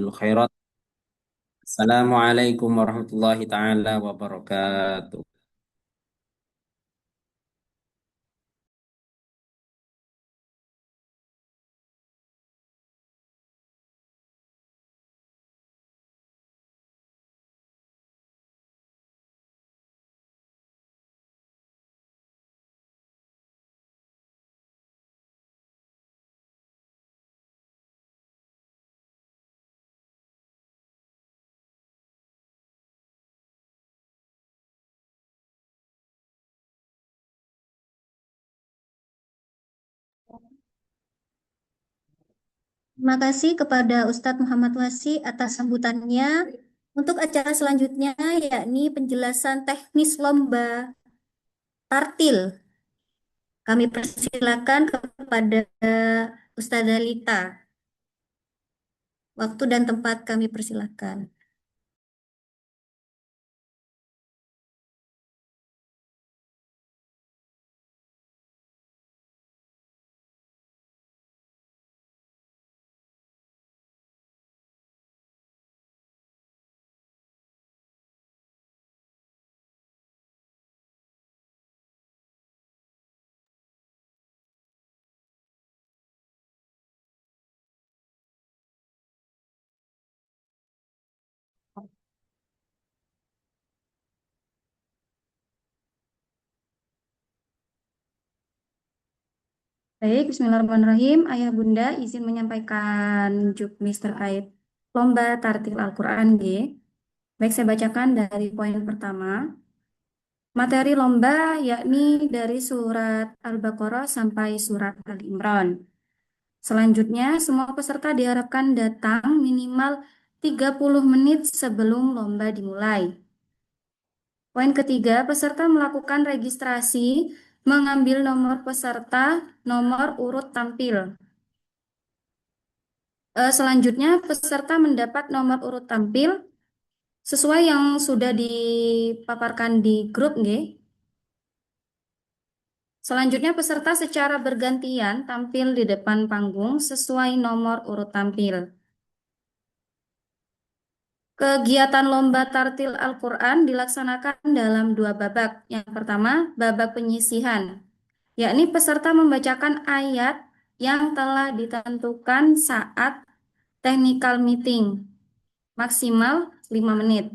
fastabiqul khairat. Assalamualaikum warahmatullahi taala wabarakatuh. Terima kasih kepada Ustadz Muhammad Wasi atas sambutannya. Untuk acara selanjutnya yakni penjelasan teknis lomba tartil. Kami persilakan kepada Ustazah Lita. Waktu dan tempat kami persilakan. Baik, Bismillahirrahmanirrahim. Ayah Bunda izin menyampaikan juknis terkait lomba tartil Al-Quran G. Baik, saya bacakan dari poin pertama. Materi lomba yakni dari surat Al-Baqarah sampai surat Al-Imran. Selanjutnya, semua peserta diharapkan datang minimal 30 menit sebelum lomba dimulai. Poin ketiga, peserta melakukan registrasi, mengambil nomor peserta, nomor urut tampil. Selanjutnya, peserta mendapat nomor urut tampil sesuai yang sudah dipaparkan di grup, nggih. Selanjutnya, peserta secara bergantian tampil di depan panggung sesuai nomor urut tampil. Kegiatan lomba tartil Al-Quran dilaksanakan dalam dua babak. Yang pertama, babak penyisihan, yakni peserta membacakan ayat yang telah ditentukan saat technical meeting, maksimal 5 menit.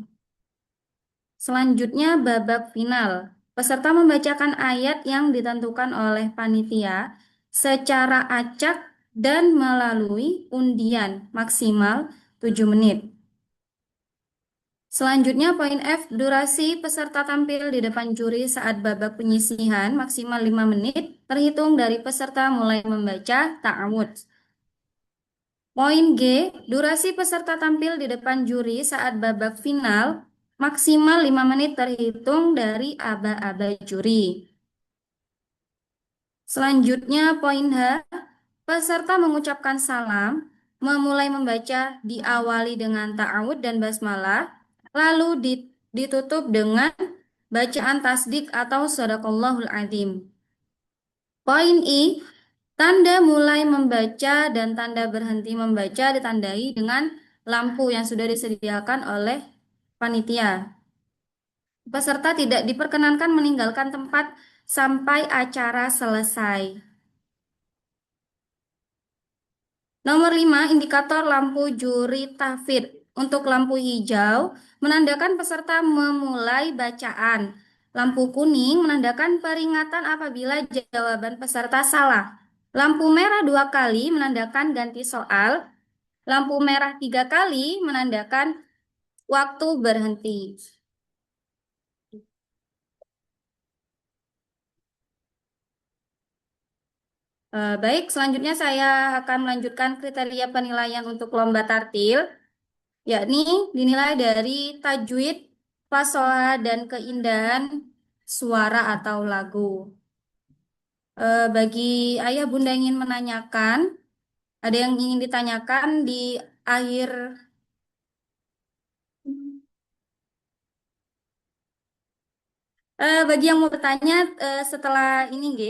Selanjutnya, babak final. Peserta membacakan ayat yang ditentukan oleh panitia secara acak dan melalui undian maksimal 7 menit. Selanjutnya, poin F, durasi peserta tampil di depan juri saat babak penyisihan maksimal 5 menit, terhitung dari peserta mulai membaca ta'awud. Poin G, durasi peserta tampil di depan juri saat babak final maksimal 5 menit terhitung dari aba-aba juri. Selanjutnya, poin H, peserta mengucapkan salam, memulai membaca diawali dengan ta'awud dan basmalah, lalu ditutup dengan bacaan tasdik atau sadaqallahul adzim. Poin I, tanda mulai membaca dan tanda berhenti membaca ditandai dengan lampu yang sudah disediakan oleh panitia. Peserta tidak diperkenankan meninggalkan tempat sampai acara selesai. Nomor 5, indikator lampu juri tahfidz. Untuk lampu hijau, menandakan peserta memulai bacaan. Lampu kuning menandakan peringatan apabila jawaban peserta salah. Lampu merah 2 kali menandakan ganti soal. Lampu merah 3 kali menandakan waktu berhenti. Baik, selanjutnya saya akan melanjutkan kriteria penilaian untuk lomba tartil, yakni dinilai dari tajwid, fasoha, dan keindahan suara atau lagu. Bagi ayah bunda yang ingin menanyakan, ada yang ingin ditanyakan di akhir, bagi yang mau bertanya setelah ini, G.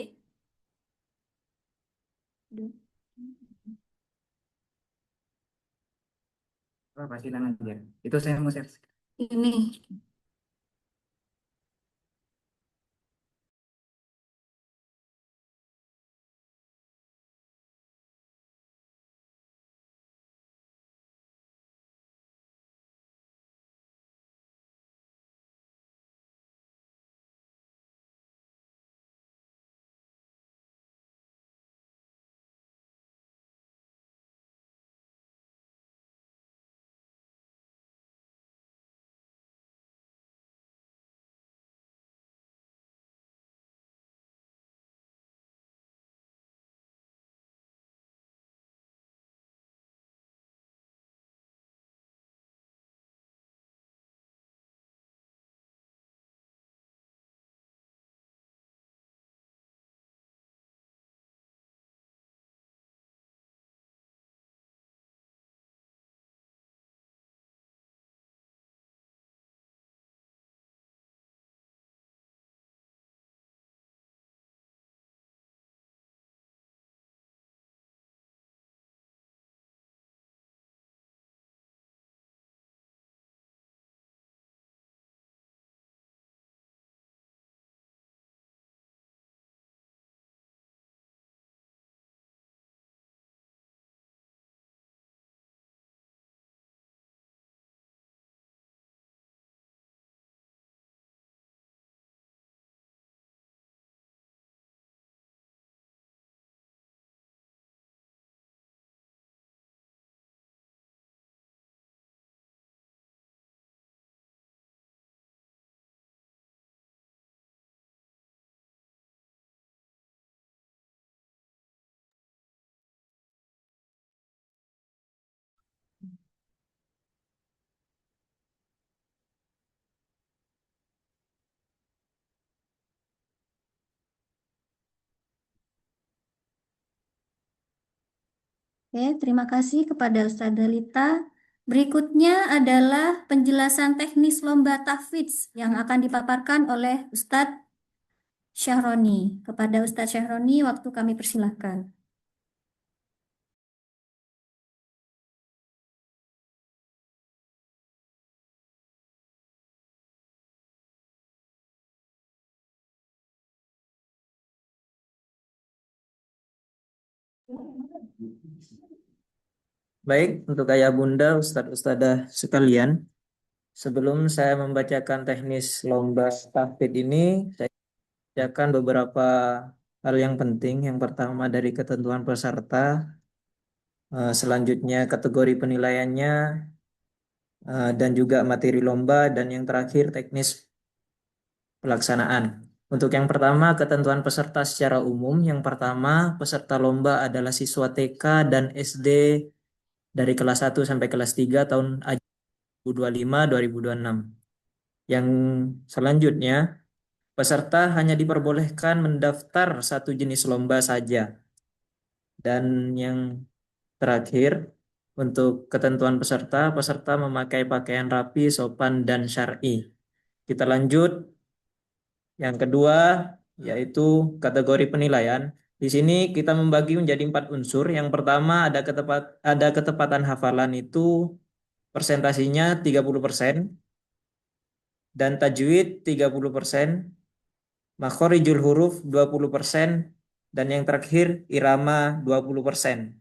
Apa silang aja. Itu saya mau share. Ini. Oke, terima kasih kepada Ustazah Lita. Berikutnya adalah penjelasan teknis lomba tahfidz yang akan dipaparkan oleh Ustadz Syahroni. Kepada Ustadz Syahroni, waktu kami persilahkan. Baik, untuk ayah bunda, ustadz ustadzah sekalian, sebelum saya membacakan teknis lomba tahfidz ini, saya bacakan beberapa hal yang penting. Yang pertama dari ketentuan peserta, selanjutnya kategori penilaiannya, dan juga materi lomba, dan yang terakhir teknis pelaksanaan. Untuk yang pertama, ketentuan peserta secara umum. Yang pertama, peserta lomba adalah siswa TK dan SD dari kelas 1 sampai kelas 3 tahun 2025-2026. Yang selanjutnya, peserta hanya diperbolehkan mendaftar satu jenis lomba saja. Dan yang terakhir, untuk ketentuan peserta, peserta memakai pakaian rapi, sopan, dan syar'i. Kita lanjut. Yang kedua, yaitu kategori penilaian. Di sini kita membagi menjadi 4 unsur. Yang pertama ada ketepatan hafalan itu persentasinya 30%, dan tajwid 30%, makhorijul huruf 20%, dan yang terakhir irama 20%.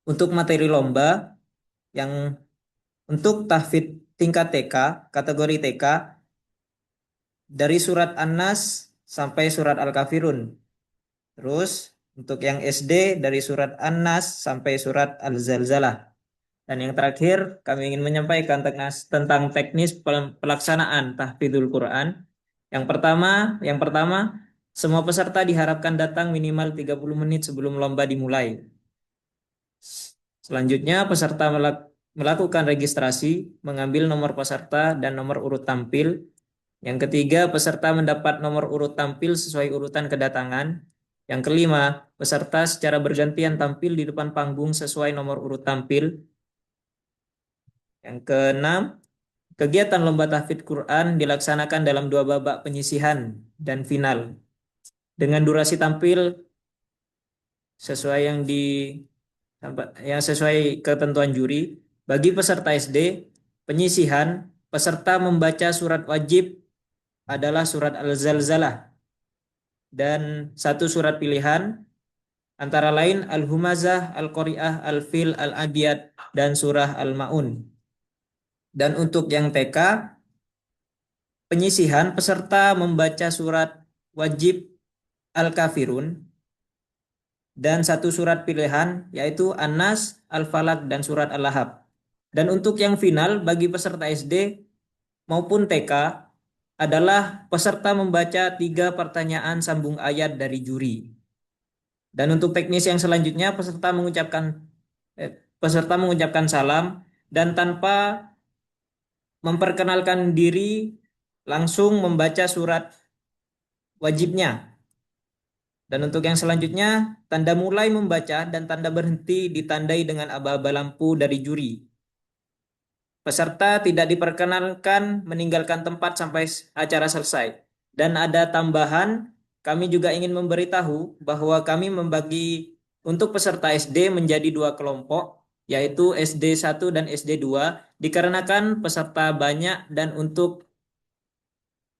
Untuk materi lomba, yang untuk tahfidz tingkat TK, kategori TK, dari surat An-Nas sampai surat Al-Kafirun. Terus untuk yang SD dari surat An-Nas sampai surat Al-Zalzalah. Dan yang terakhir kami ingin menyampaikan tentang teknis pelaksanaan tahfidzul Quran. Yang pertama, semua peserta diharapkan datang minimal 30 menit sebelum lomba dimulai. Selanjutnya peserta melakukan registrasi, mengambil nomor peserta dan nomor urut tampil. Yang ketiga, peserta mendapat nomor urut tampil sesuai urutan kedatangan. Yang kelima, peserta secara bergantian tampil di depan panggung sesuai nomor urut tampil. Yang keenam, kegiatan lomba tahfidz Quran dilaksanakan dalam 2 babak penyisihan dan final dengan durasi tampil sesuai yang sesuai ketentuan juri. Bagi peserta SD, penyisihan, peserta membaca surat wajib adalah surat Al-Zalzalah dan satu surat pilihan antara lain Al-Humazah, Al-Qari'ah, Al-Fil, Al-Adiyat, dan surah Al-Ma'un. Dan untuk yang TK, penyisihan peserta membaca surat wajib Al-Kafirun dan satu surat pilihan yaitu An-Nas, Al-Falaq, dan surat Al-Lahab. Dan untuk yang final bagi peserta SD maupun TK adalah peserta membaca 3 pertanyaan sambung ayat dari juri. Dan untuk teknis yang selanjutnya peserta mengucapkan salam dan tanpa memperkenalkan diri langsung membaca surat wajibnya. Dan untuk yang selanjutnya, tanda mulai membaca dan tanda berhenti ditandai dengan aba-aba lampu dari juri. Peserta tidak diperkenankan meninggalkan tempat sampai acara selesai. Dan ada tambahan, kami juga ingin memberitahu bahwa kami membagi untuk peserta SD menjadi 2 kelompok, yaitu SD 1 dan SD 2, dikarenakan peserta banyak dan untuk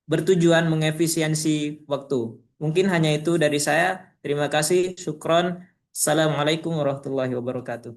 bertujuan mengefisiensi waktu. Mungkin hanya itu dari saya. Terima kasih. Syukron. Assalamualaikum warahmatullahi wabarakatuh.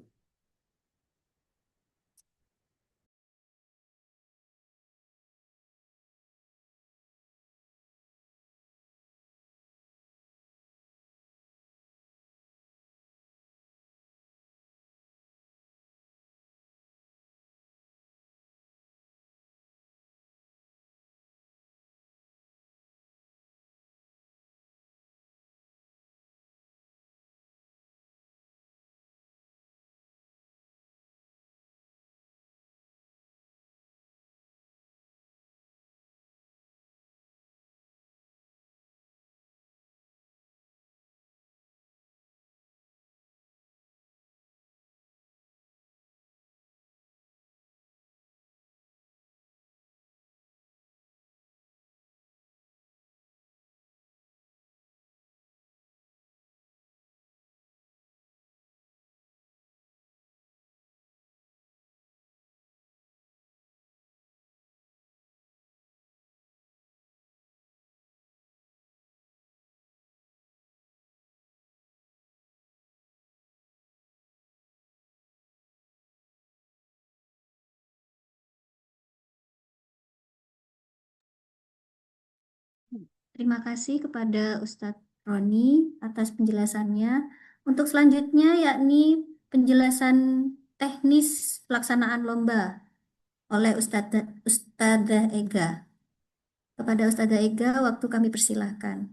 Terima kasih kepada Ustadz Roni atas penjelasannya. Untuk selanjutnya yakni penjelasan teknis pelaksanaan lomba oleh Ustadzah Ega. Kepada Ustadzah Ega, waktu kami persilahkan.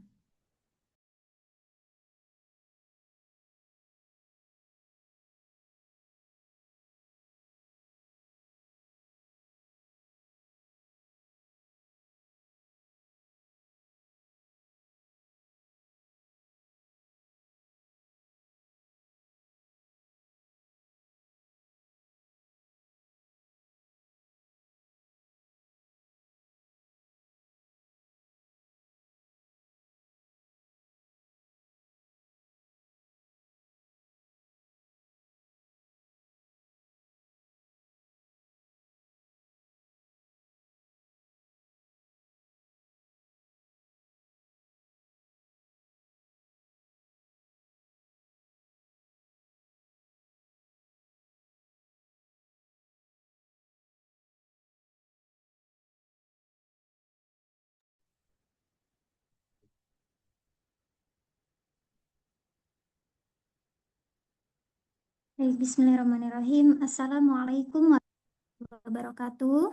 Baik, bismillahirrahmanirrahim. Assalamualaikum warahmatullahi wabarakatuh.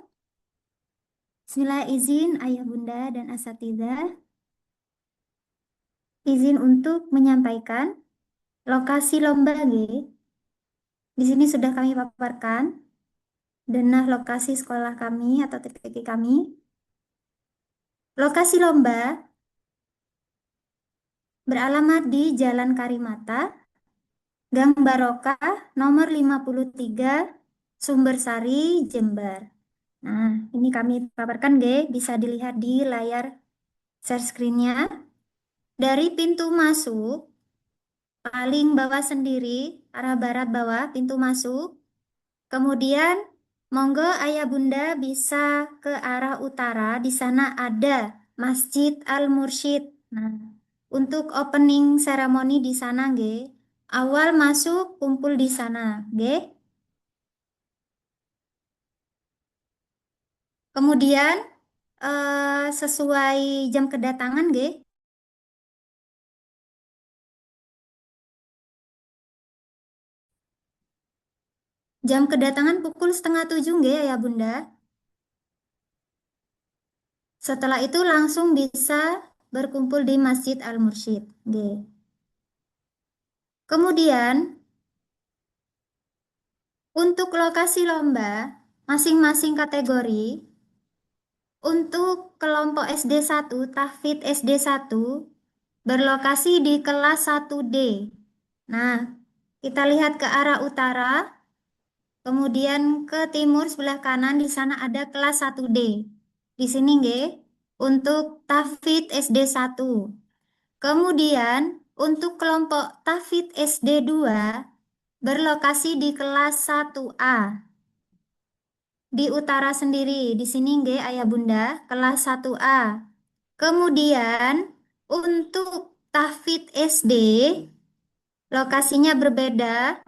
Bismillah, izin ayah bunda dan asatidzah. Izin untuk menyampaikan lokasi lomba G. Di sini sudah kami paparkan denah lokasi sekolah kami atau TPK kami. Lokasi lomba beralamat di Jalan Karimata, Gang Barokah, nomor 53, Sumbersari, Jember. Nah, ini kami paparkan G, bisa dilihat di layar share screen-nya. Dari pintu masuk paling bawah sendiri, arah barat bawah, pintu masuk, Kemudian, monggo ayah bunda bisa ke arah utara. Di sana ada Masjid Al-Mursyid. Nah, untuk opening ceremony di sana, nggih. Awal masuk kumpul di sana, nggih. Kemudian sesuai jam kedatangan, nggih. Jam kedatangan pukul 6:30 nggih ya Bunda. Setelah itu langsung bisa berkumpul di Masjid Al-Mursyid, nggih. Kemudian untuk lokasi lomba masing-masing kategori untuk kelompok SD 1, tahfidz SD 1 berlokasi di kelas 1D. Nah, kita lihat ke arah utara. Kemudian ke timur sebelah kanan di sana ada kelas 1D. Di sini nggih untuk tahfidz SD 1. Kemudian untuk kelompok tahfidz SD 2 berlokasi di kelas 1A. Di utara sendiri. Di sini nggih Ayah Bunda, kelas 1A. Kemudian untuk tahfidz SD lokasinya berbeda.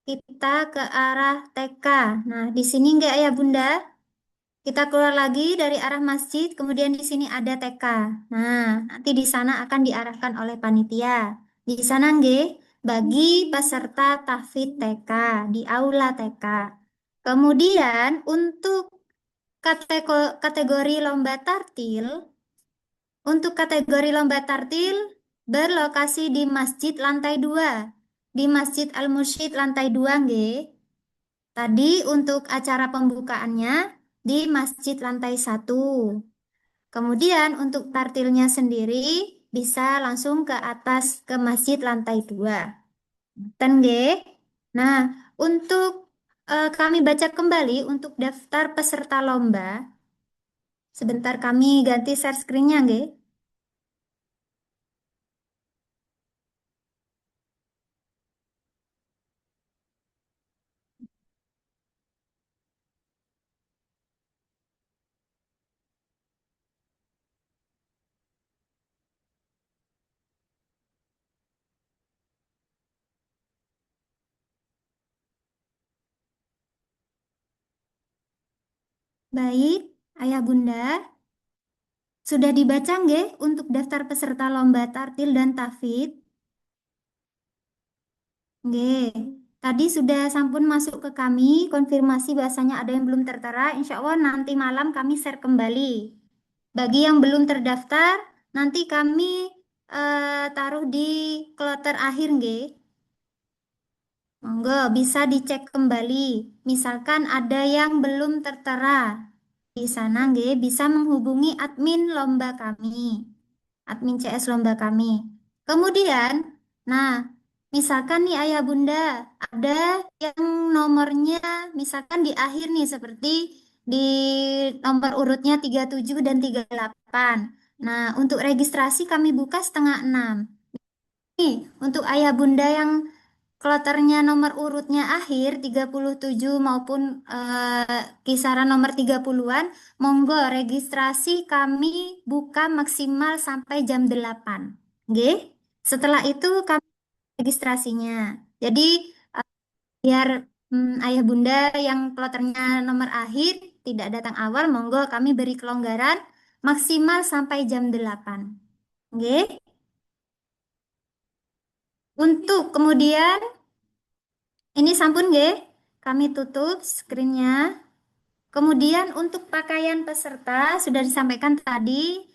Kita ke arah TK. Nah, di sini enggak ya Bunda? Kita keluar lagi dari arah masjid, kemudian di sini ada TK. Nah, nanti di sana akan diarahkan oleh panitia. Di sana nggih, bagi peserta tahfidz TK di aula TK. Kemudian untuk kategori lomba tartil, untuk kategori lomba tartil berlokasi di masjid lantai 2. Di Masjid Al-Mursyid lantai 2 nggih. Tadi untuk acara pembukaannya di Masjid lantai 1. Kemudian untuk tartilnya sendiri bisa langsung ke atas ke Masjid lantai 2. Ten nggih. Nah, untuk kami baca kembali untuk daftar peserta lomba. Sebentar kami ganti share screen-nya nggih. Baik, Ayah Bunda, sudah dibaca nggih untuk daftar peserta lomba tartil dan tahfidz? Nggih. Tadi sudah sampun masuk ke kami, konfirmasi bahasanya ada yang belum tertera. Insya Allah nanti malam kami share kembali. Bagi yang belum terdaftar, nanti kami taruh di kloter akhir nggih. Monggo bisa dicek kembali. Misalkan ada yang belum tertera. Di sana nggih bisa menghubungi admin lomba kami. Admin CS lomba kami. Kemudian, nah, misalkan nih Ayah Bunda, ada yang nomornya misalkan di akhir nih seperti di nomor urutnya 37 dan 38. Nah, untuk registrasi kami buka 5:30. Nih, untuk Ayah Bunda yang kloternya nomor urutnya akhir 37 maupun kisaran nomor 30-an, monggo registrasi kami buka maksimal sampai jam 8. Nggih. Setelah itu kami registrasinya. Jadi biar Ayah Bunda yang kloternya nomor akhir tidak datang awal, monggo kami beri kelonggaran maksimal sampai jam 8. Nggih. Untuk kemudian ini sampun nggih, kami tutup screen-nya. Kemudian untuk pakaian peserta sudah disampaikan tadi,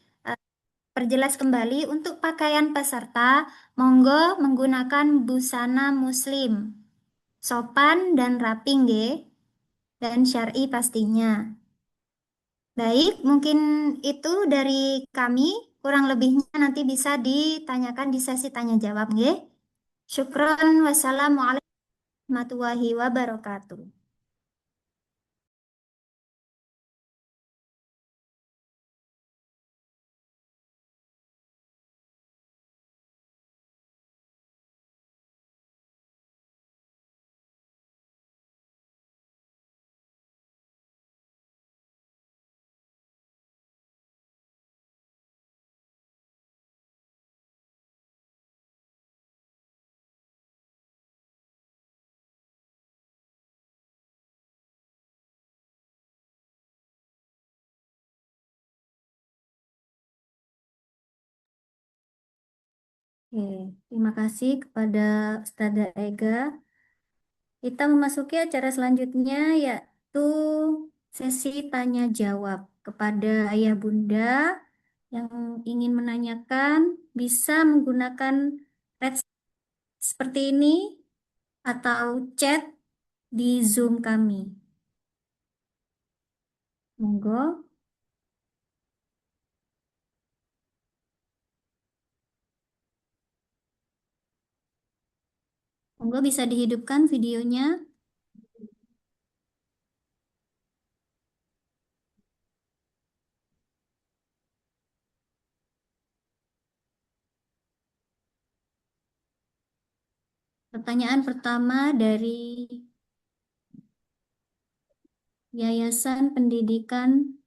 perjelas kembali untuk pakaian peserta monggo menggunakan busana muslim. Sopan dan rapi nggih, dan syar'i pastinya. Baik, mungkin itu dari kami. Kurang lebihnya nanti bisa ditanyakan di sesi tanya jawab nggih. Syukron, wassalamualaikum warahmatullahi wabarakatuh. Oke, terima kasih kepada Ustazah Ega. Kita memasuki acara selanjutnya yaitu sesi tanya jawab kepada ayah bunda yang ingin menanyakan bisa menggunakan red seperti ini atau chat di Zoom kami. Monggo, monggo bisa dihidupkan videonya. Pertanyaan pertama dari Yayasan Pendidikan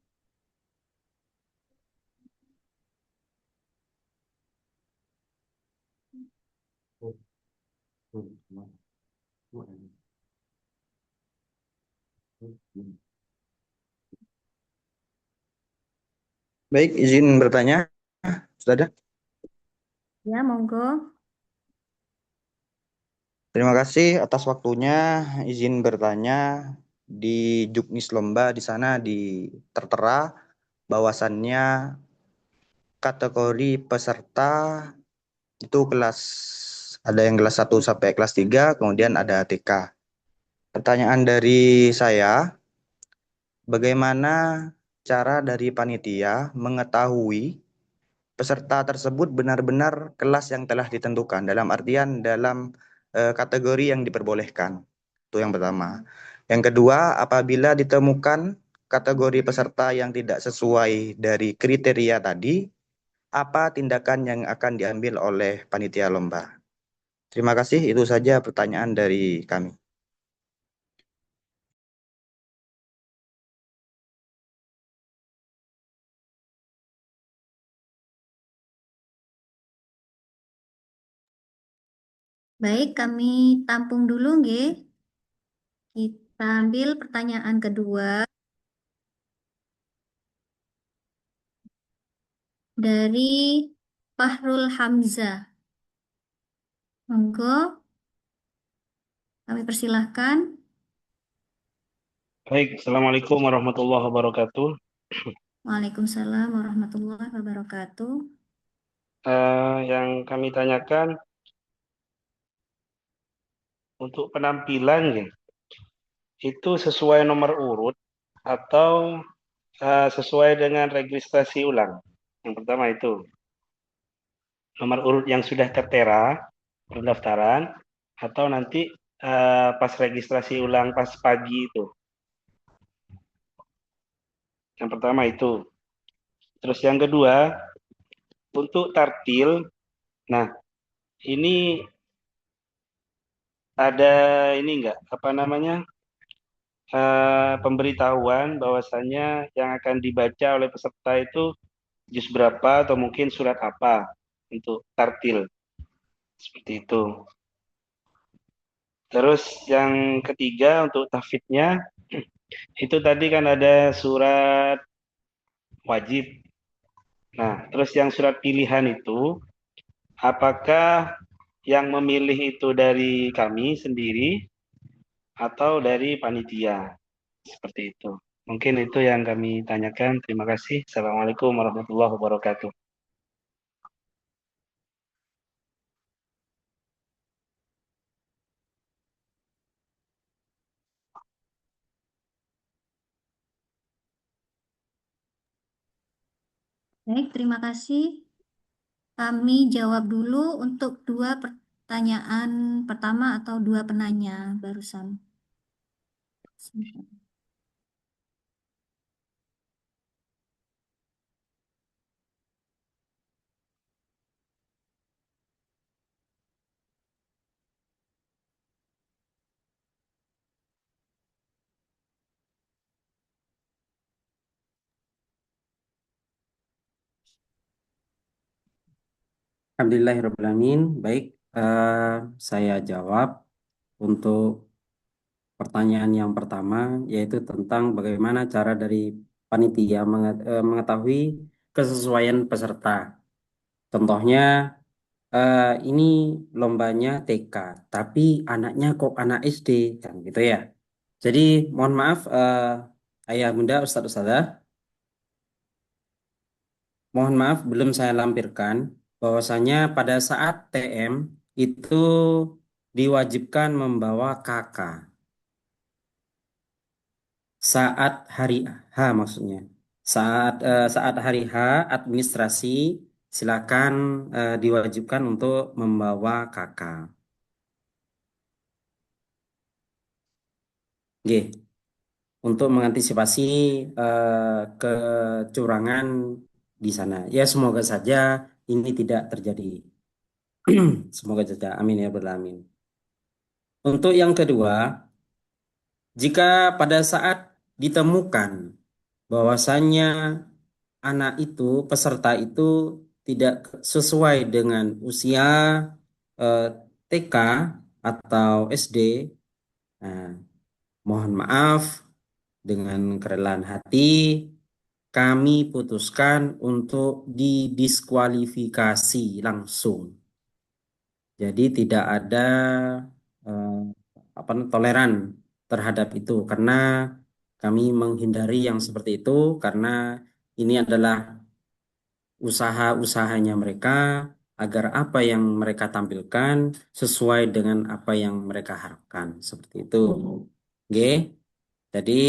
Baik, izin bertanya, sudah ada? ya, monggo. Terima kasih atas waktunya. Izin bertanya, di Juknis Lomba di sana tertera bahwasannya kategori peserta itu kelas ada yang kelas 1 sampai kelas 3, kemudian ada TK. Pertanyaan dari saya, bagaimana cara dari panitia mengetahui peserta tersebut benar-benar kelas yang telah ditentukan, dalam artian dalam kategori yang diperbolehkan. Itu yang pertama. Yang kedua, apabila ditemukan kategori peserta yang tidak sesuai dari kriteria tadi, apa tindakan yang akan diambil oleh panitia lomba? Terima kasih, itu saja pertanyaan dari kami. Baik, kami tampung dulu, nggih. Kita ambil pertanyaan kedua dari Fahrul Hamzah. Monggo, kami persilahkan. Baik, Assalamualaikum warahmatullahi wabarakatuh. Waalaikumsalam warahmatullahi wabarakatuh. Yang kami tanyakan untuk penampilan ya, itu sesuai nomor urut atau sesuai dengan registrasi ulang. Yang pertama itu nomor urut yang sudah tertera pendaftaran atau nanti pas registrasi ulang pas pagi itu. Yang pertama itu. Terus yang kedua untuk tartil, nah ini ada ini enggak apa namanya pemberitahuan bahwasannya yang akan dibaca oleh peserta itu juz berapa atau mungkin surat apa untuk tartil seperti itu. Terus yang ketiga untuk tahfidznya itu tadi kan ada surat wajib. Nah, terus yang surat pilihan itu apakah yang memilih itu dari kami sendiri atau dari panitia? Seperti itu. Mungkin itu yang kami tanyakan. Terima kasih. Assalamualaikum warahmatullahi wabarakatuh. Baik, terima kasih. Kami jawab dulu untuk dua pertanyaan pertama atau dua penanya barusan. Alhamdulillahirrahmanirrahim. Baik, saya jawab untuk pertanyaan yang pertama, yaitu tentang bagaimana cara dari panitia mengetahui kesesuaian peserta. Contohnya, ini lombanya TK, tapi anaknya kok anak SD kan gitu ya. Jadi mohon maaf ayah bunda ustadz ustadzah, mohon maaf belum saya lampirkan bahwasanya pada saat TM itu diwajibkan membawa KK saat hari H maksudnya. Saat hari H administrasi silakan diwajibkan untuk membawa KK. Nggih, untuk mengantisipasi kecurangan di sana. Ya semoga saja ini tidak terjadi. Semoga saja. Amin ya rabbal alamin. Untuk yang kedua, jika pada saat ditemukan bahwasannya anak itu, peserta itu tidak sesuai dengan usia eh, TK atau SD, nah, mohon maaf dengan kerelaan hati kami putuskan untuk didiskualifikasi langsung. Jadi tidak ada eh, toleran terhadap itu karena kami menghindari yang seperti itu karena ini adalah usaha-usahanya mereka agar apa yang mereka tampilkan sesuai dengan apa yang mereka harapkan seperti itu. Oke. Jadi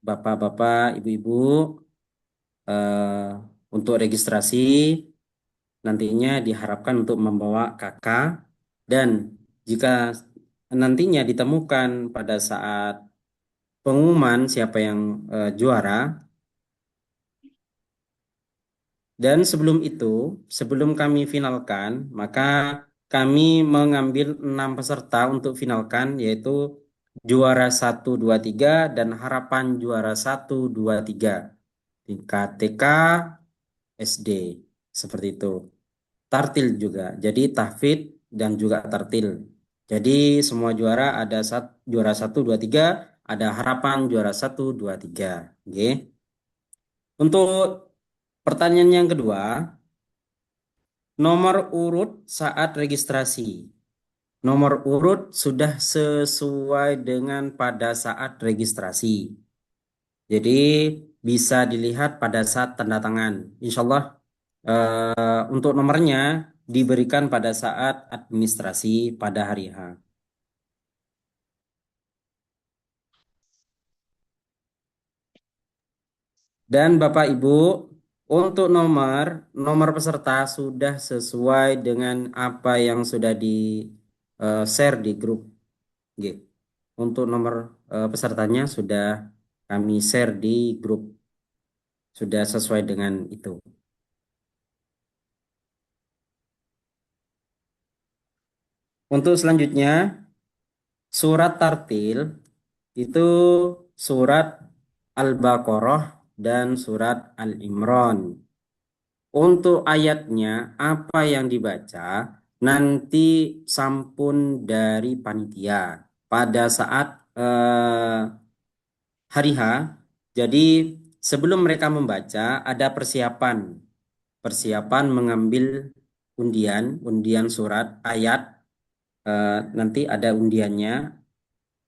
Bapak-bapak, Ibu-ibu untuk registrasi nantinya diharapkan untuk membawa kakak dan jika nantinya ditemukan pada saat pengumuman siapa yang juara dan sebelum itu sebelum kami finalkan maka kami mengambil 6 peserta untuk finalkan yaitu juara 1, 2, 3 dan harapan juara 1, 2, 3 tingkat TK SD seperti itu. Tartil juga. Jadi tahfidz dan juga tartil. Jadi semua juara ada juara 1, 2, 3, ada harapan juara 1, 2, 3. Oke. Untuk pertanyaan yang kedua, nomor urut saat registrasi. Nomor urut sudah sesuai dengan pada saat registrasi. Jadi bisa dilihat pada saat tanda tangan. Insya Allah untuk nomornya diberikan pada saat administrasi pada hari H. Dan Bapak Ibu, untuk nomor peserta sudah sesuai dengan apa yang sudah di share di grup. G. Untuk nomor pesertanya sudah kami share di grup. Sudah sesuai dengan itu. Untuk selanjutnya, surat tartil itu surat Al-Baqarah dan surat Al-Imran. Untuk ayatnya apa yang dibaca nanti sampun dari panitia pada saat hari H. Jadi sebelum mereka membaca ada persiapan mengambil undian surat ayat. Nanti ada undiannya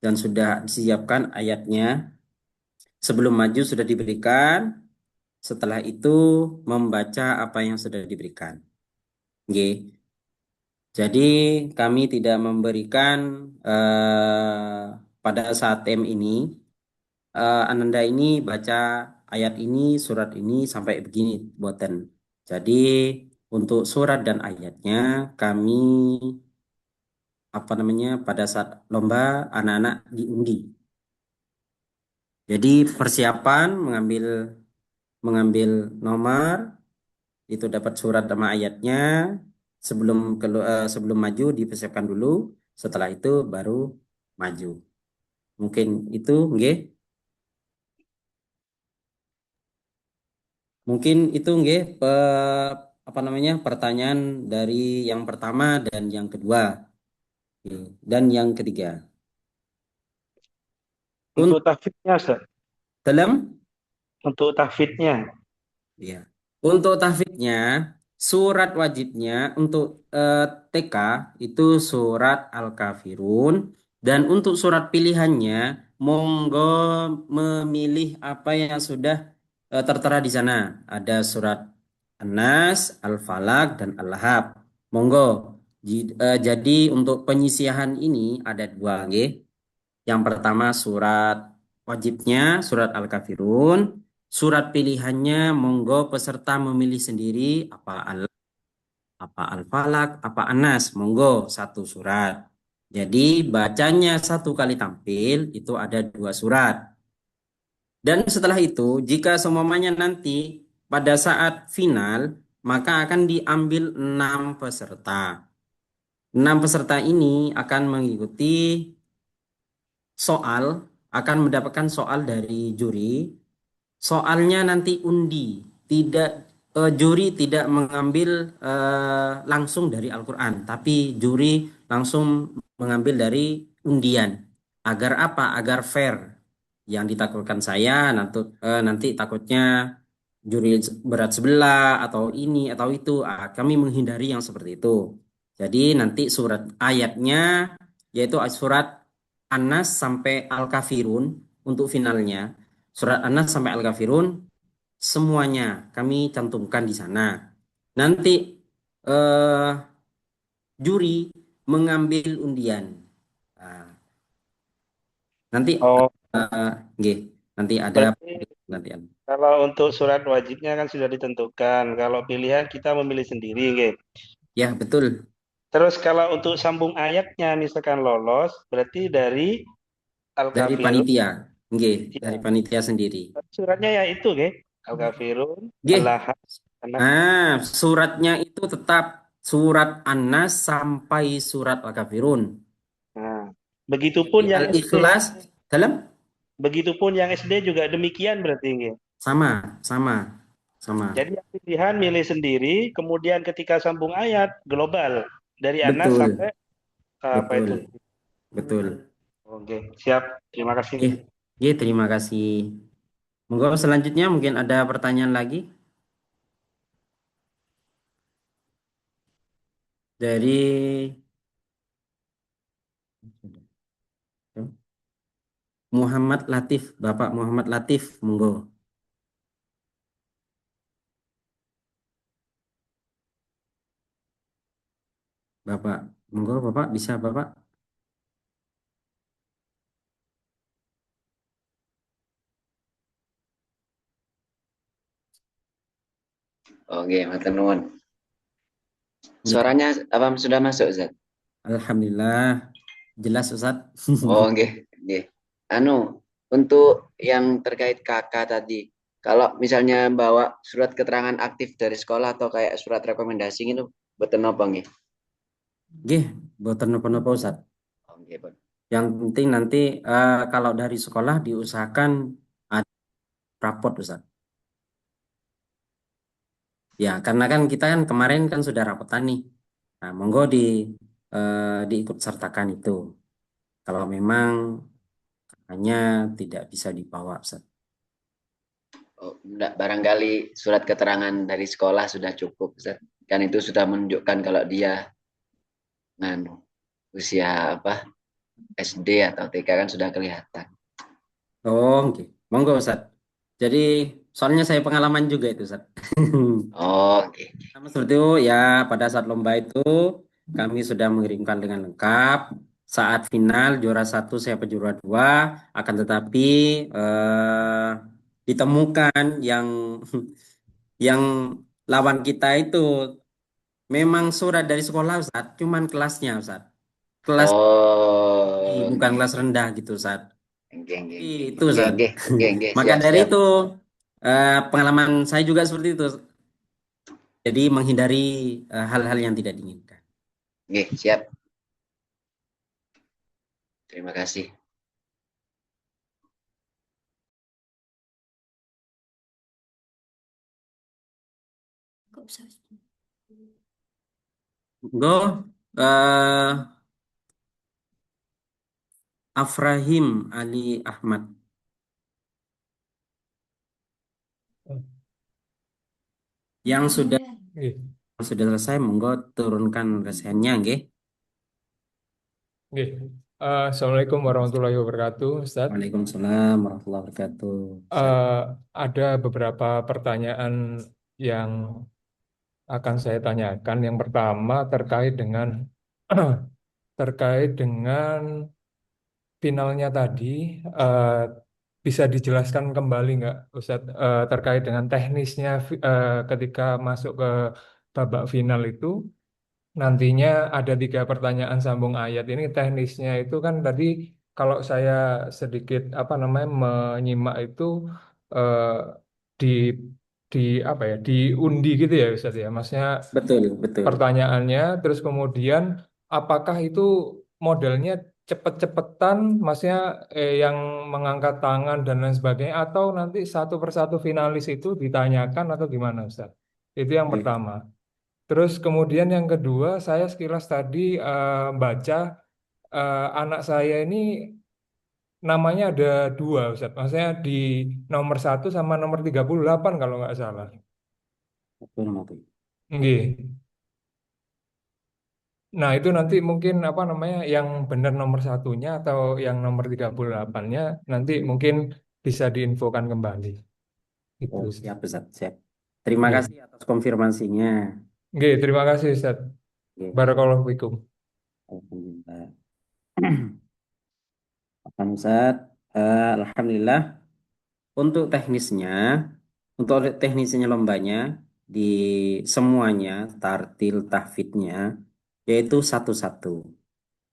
dan sudah disiapkan ayatnya. Sebelum maju sudah diberikan. Setelah itu membaca apa yang sudah diberikan. Oke. Jadi kami tidak memberikan pada saat TM ini Ananda ini baca ayat ini, surat ini sampai begini buatan. Jadi untuk surat dan ayatnya kami pada saat lomba anak-anak diundi. Jadi persiapan mengambil nomor itu dapat surat sama ayatnya sebelum maju dipersiapkan dulu. Setelah itu baru maju. Mungkin itu, nggih. Mungkin itu nggih pertanyaan dari yang pertama dan yang kedua. Nggih. Dan yang ketiga. Untuk tahfidnya, Ustaz. Dalam Untuk tahfidnya. ya. Untuk tahfidznya Surat wajibnya untuk TK itu surat Al-Kafirun, dan untuk surat pilihannya monggo memilih apa yang sudah tertera di sana. Ada surat An-Nas, Al-Falaq, dan Al-Lahab. Monggo. Jadi untuk penyisihan ini ada dua, nggih. Yang pertama surat wajibnya surat Al-Kafirun, surat pilihannya monggo peserta memilih sendiri apa Al-Falaq, apa Anas, monggo satu surat. Jadi bacanya satu kali tampil itu ada dua surat. Dan setelah itu, jika semuanya nanti pada saat final, maka akan diambil 6 peserta. 6 peserta ini akan mengikuti soal, akan mendapatkan soal dari juri. Soalnya nanti undi, tidak juri tidak mengambil langsung dari Al-Quran, tapi juri langsung mengambil dari undian. Agar apa? Agar fair. Yang ditakutkan saya nanti takutnya juri berat sebelah atau ini atau itu. Kami menghindari yang seperti itu. Jadi nanti surat ayatnya yaitu surat An-Nas sampai Al-Kafirun untuk finalnya. Surat An-Nas sampai Al-Kafirun semuanya kami cantumkan di sana. Nanti eh, juri mengambil undian. Nah, nanti Oh, nggih, nanti ada berarti penantian. kalau untuk surat wajibnya kan sudah ditentukan. Kalau pilihan kita memilih sendiri, nggih. Ya, betul. Terus kalau untuk sambung ayatnya misalkan lolos, berarti dari Dari Al-Kafirun, panitia. Nggih, dari ya. panitia sendiri. Suratnya ya itu, nggih. Al-Kafirun, Nggih. Allah, Anas. Suratnya itu tetap surat An-Nas sampai surat Al-Kafirun. Nah, begitupun yang SD. Al-Ikhlas dalam Begitupun yang SD juga demikian berarti, nggih. sama, sama, sama. Jadi yang pilihan milih sendiri, kemudian ketika sambung ayat global dari Anas Betul, sampai apa betul, itu? betul. Oke, siap. Terima kasih. Terima kasih. Monggo selanjutnya mungkin ada pertanyaan lagi dari Muhammad Latif, Bapak Muhammad Latif, monggo. Bapak, monggo Bapak bisa Bapak. Oke, matur nuwun. Nggih. Suaranya apa sudah masuk, Ustaz? Alhamdulillah, jelas Ustaz. Oh, nggih, nggih. Anu, untuk yang terkait kakak tadi, kalau misalnya bawa surat keterangan aktif dari sekolah atau kayak surat rekomendasi itu, boten napa nggih? Nggih, boten napa-napa Ustaz. Oh, nggih, Pak. Yang penting nanti kalau dari sekolah diusahakan ada rapot Ustaz. Ya, karena kan kita kan kemarin kan sudah rapotan nih. Nah, monggo diikut sertakan itu. Kalau memang hanya tidak bisa dibawa, Ustaz. Oh, enggak, barangkali surat keterangan dari sekolah sudah cukup, Ustaz. Kan itu sudah menunjukkan kalau dia nganu usia apa SD atau TK kan sudah kelihatan. Oh, oke. Monggo, Ustaz. Jadi, soalnya saya pengalaman juga itu, Ustaz. Oh, oke. Sama seperti itu, ya pada saat lomba itu kami sudah mengirimkan dengan lengkap. Saat final juara satu saya juara dua, akan tetapi ditemukan yang lawan kita itu memang surat dari sekolah Ustaz, cuman kelasnya Ustaz. Kelas Oh, bukan nggih. kelas rendah gitu Ustaz. Nggih, nggih, nggih. Itu Nggih, Ustaz. nggih, nggih, nggih. Maka Siap, dari siap. itu pengalaman saya juga seperti itu. Jadi menghindari hal-hal yang tidak diinginkan. Nggih, siap. Terima kasih. Go Afrahim Ali Ahmad. Yang sudah sudah selesai, monggo turunkan resennya, nggih. Oke. Assalamualaikum warahmatullahi wabarakatuh, Ustadz. Waalaikumsalam warahmatullahi wabarakatuh. Eh, ada beberapa pertanyaan yang akan saya tanyakan. Yang pertama terkait dengan finalnya tadi. eh, Bisa dijelaskan kembali nggak, Ustadz, terkait dengan teknisnya ketika masuk ke babak final itu? Nantinya ada 3 pertanyaan sambung ayat. Ini teknisnya itu kan tadi kalau saya sedikit apa namanya menyimak itu eh, di di apa ya diundi gitu ya Ustaz ya. Maksudnya Betul, betul. pertanyaannya terus kemudian apakah itu modelnya cepet-cepetan, maksudnya yang mengangkat tangan dan lain sebagainya atau nanti satu persatu finalis itu ditanyakan atau gimana Ustaz? Itu yang Oke. pertama. Terus kemudian yang kedua, saya sekilas tadi baca anak saya ini namanya ada 2, Ustaz. Maksudnya di nomor 1 sama nomor 38 kalau nggak salah. Betul, betul. Nggih. Nah, itu nanti mungkin apa namanya yang benar nomor satunya atau yang nomor 38-nya nanti mungkin bisa diinfokan kembali. Itu, Oh, Ustaz. siap, Ustaz, siap. Terima Nggih. kasih atas konfirmasinya. Nggih, terima kasih, Ustaz. Oke, Barakallahu fikum. alhamdulillah. Pak Ustaz, alhamdulillah. Untuk teknisnya, untuk teknisnya lombanya di semuanya tartil tahfidnya yaitu satu-satu.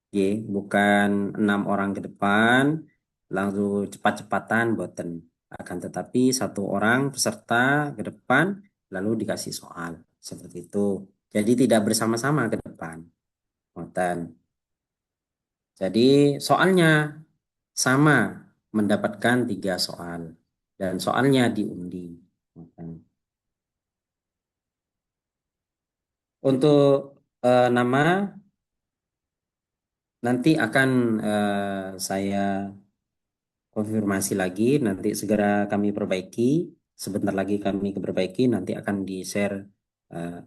Oke, bukan 6 orang ke depan langsung cepat-cepatan boten. Akan tetapi 1 orang peserta ke depan lalu dikasih soal seperti itu. Jadi tidak bersama-sama ke depan. Boten. Jadi soalnya sama mendapatkan 3 soal dan soalnya diundi. Untuk nama nanti akan saya konfirmasi lagi, nanti segera kami perbaiki. Sebentar lagi kami perbaiki, nanti akan di-share eh,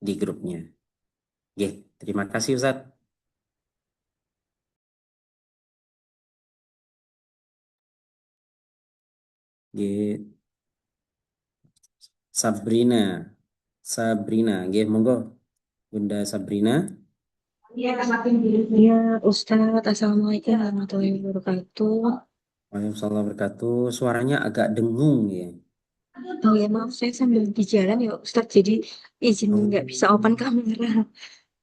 di grupnya. Oke, terima kasih Ustaz. Oke, Sabrina, Sabrina, oke, monggo, Bunda Sabrina. Ya, Ustadz, Assalamualaikum warahmatullahi wabarakatuh. Waalaikumsalam warahmatullahi wabarakatuh. Suaranya agak dengung ya. Oh ya, maaf, saya sambil di jalan ya, Ustadz, jadi izin Oh, nggak bisa open kamera.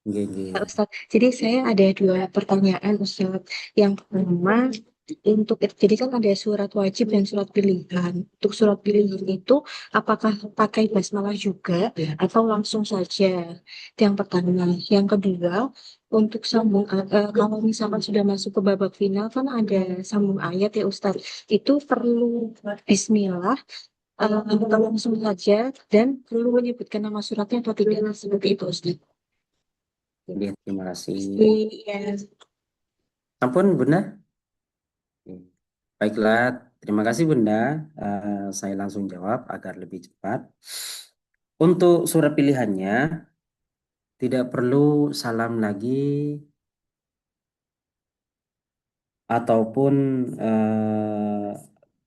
oke, oke. Pak Ustadz, jadi saya ada 2 pertanyaan, Ustadz. Yang pertama, jadi kan ada surat wajib dan surat pilihan. Untuk surat pilihan itu, apakah pakai basmalah juga atau langsung saja? Itu yang pertama. Yang kedua, untuk kalau misalkan sudah masuk ke babak final kan ada sambung ayat ya Ustadz. Itu perlu Bismillah atau langsung saja dan perlu menyebutkan nama suratnya atau tidak seperti itu Ustadz. Oke, terima kasih. Iya. Ampun, Bunda. Oke. Baiklah, terima kasih Bunda. Saya langsung jawab agar lebih cepat. Untuk surat pilihannya, tidak perlu salam lagi ataupun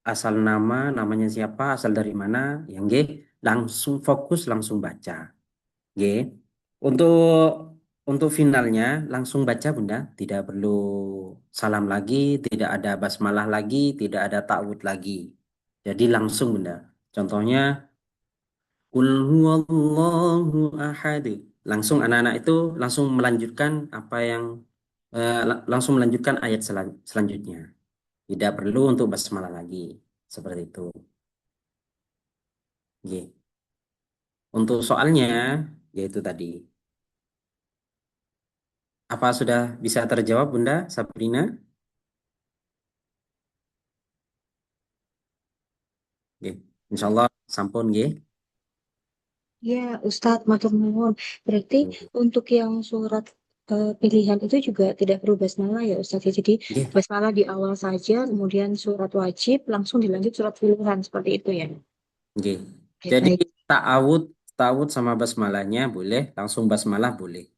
asal namanya siapa, asal dari mana, yang G, langsung fokus, langsung baca. G. Untuk finalnya langsung baca Bunda, tidak perlu salam lagi, tidak ada basmalah lagi, tidak ada ta'awud lagi. Jadi langsung Bunda. Contohnya Qul huwallahu ahad. Langsung anak-anak itu langsung melanjutkan apa yang langsung melanjutkan ayat selanjutnya. Tidak perlu untuk basmalah lagi. Seperti itu. G. Untuk soalnya yaitu tadi. Apa sudah bisa terjawab Bunda Sabrina? Oke, insya Allah sampun nggih. Ya, Ustadz, matur nuwun. Berarti untuk yang surat pilihan itu juga tidak perlu basmalah ya Ustadz ya. Jadi Nggih, basmalah di awal saja, kemudian surat wajib, langsung dilanjut surat pilihan seperti itu ya. nggih. Oke, Jadi baik. ta'awud ta'awud sama basmalahnya boleh, langsung basmalah boleh.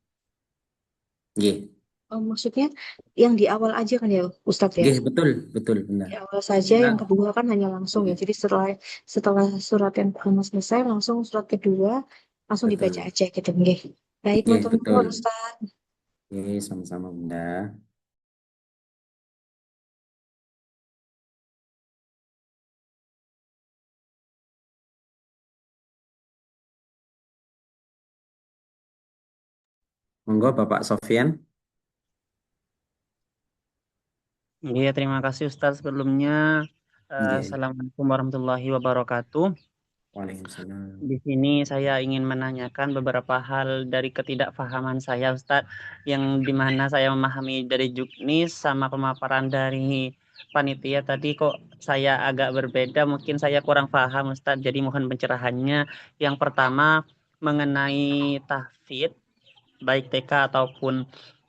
Nggih. Maksudnya yang di awal aja kan ya Ustadz ya? Nggih, betul, betul benar. Di awal saja, Nah, yang kedua kan hanya langsung ya. Jadi setelah setelah surat yang pertama selesai, langsung surat kedua langsung dibaca betul. aja gitu. Nggih. Baik, Nggih, matur betul. nuwun Ustadz. Oke, sama-sama Bunda. Monggo Bapak Sofyan. Iya, terima kasih Ustadz sebelumnya. Nggih. Assalamualaikum warahmatullahi wabarakatuh. Waalaikumsalam. Di sini saya ingin menanyakan beberapa hal dari ketidakfahaman saya, Ustadz, yang dimana saya memahami dari juknis sama pemaparan dari panitia tadi kok saya agak berbeda, mungkin saya kurang paham, Ustadz. Jadi mohon pencerahannya. Yang pertama mengenai tahfidz, baik TK ataupun